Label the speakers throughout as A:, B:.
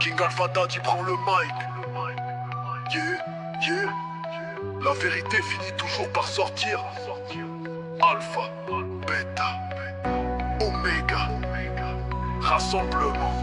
A: King Alpha Daddy prend le mic. Yeah, yeah. La vérité finit toujours par sortir. Alpha, Beta, Omega. Rassemblement.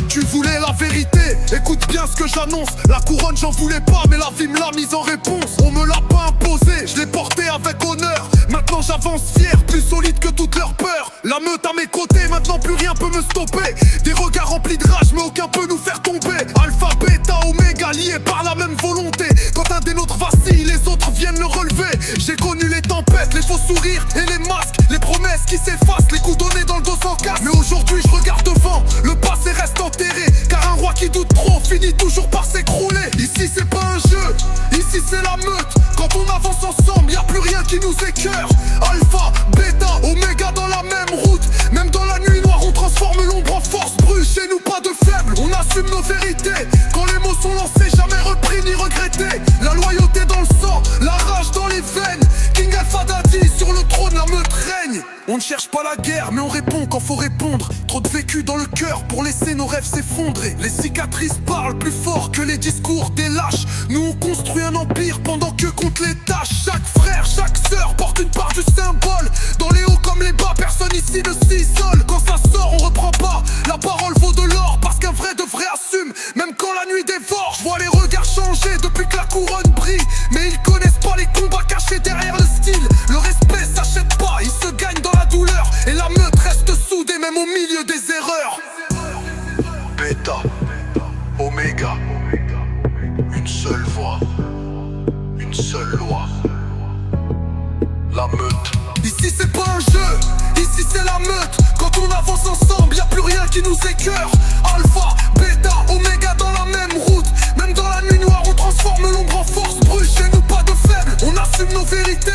B: Tu voulais la vérité, écoute bien ce que j'annonce. La couronne j'en voulais pas mais la vie me l'a mise en réponse. On me l'a pas imposé, je l'ai porté avec honneur. Maintenant j'avance fier, plus solide que toute leur peur. La meute à mes côtés, maintenant plus rien peut me stopper. Des regards remplis de rage mais aucun peut nous faire tomber. Alpha, Beta, Omega liés par la même volonté. Quand un des nôtres vacille, les autres viennent le relever. J'ai connu les tempêtes, les faux sourires et les masques. Les promesses qui s'effacent, les coups donnés dans le dos sans casse. Mais aujourd'hui je regarde devant, le passé reste enterré. Car un roi qui doute trop finit toujours par s'écrouler. Ici c'est pas un jeu, ici c'est la meute. Quand on avance ensemble, y'a plus rien qui nous écœure. Alpha, Beta, Omega dans la même route. Même dans la nuit noire on transforme l'ombre en force brute. Chez nous pas de faibles, on assume nos vérités. Quand les mots sont lancés, jamais repris ni regrettés. La loyauté dans le sang, la rage dans les veines. King Alpha Daddy sur le trône, la meute règne. On ne cherche pas la guerre, mais on répond quand faut répondre. Trop de vécu dans le cœur pour laisser nos rêves s'effondrer. Les cicatrices parlent plus fort que les discours des lâches. Nous on construit un empire pendant que comptent les tâches. Chaque frère, chaque sœur porte une part du symbole. Dans les hauts comme les bas, personne ici ne s'isole. Quand ça sort, on reprend pas, la parole vaut de l'or. Parce qu'un vrai de vrai assume, même quand la nuit dévore. Je vois les regards changer depuis que la couronne brille. Mais ils connaissent pas les combats cachés derrière le style. Le respect s'achète pas, il se gagne dans la douleur. Et la meute reste soudée même au milieu des erreurs.
A: Beta, Omega. Une seule voix, une seule loi. La meute.
B: Ici c'est pas un jeu, ici c'est la meute. Quand on avance ensemble, y'a plus rien qui nous écœure. Alpha, Beta, Omega dans la même route. Même dans la nuit noire on transforme l'ombre en force brute. Chez nous pas de faibles, on assume nos vérités.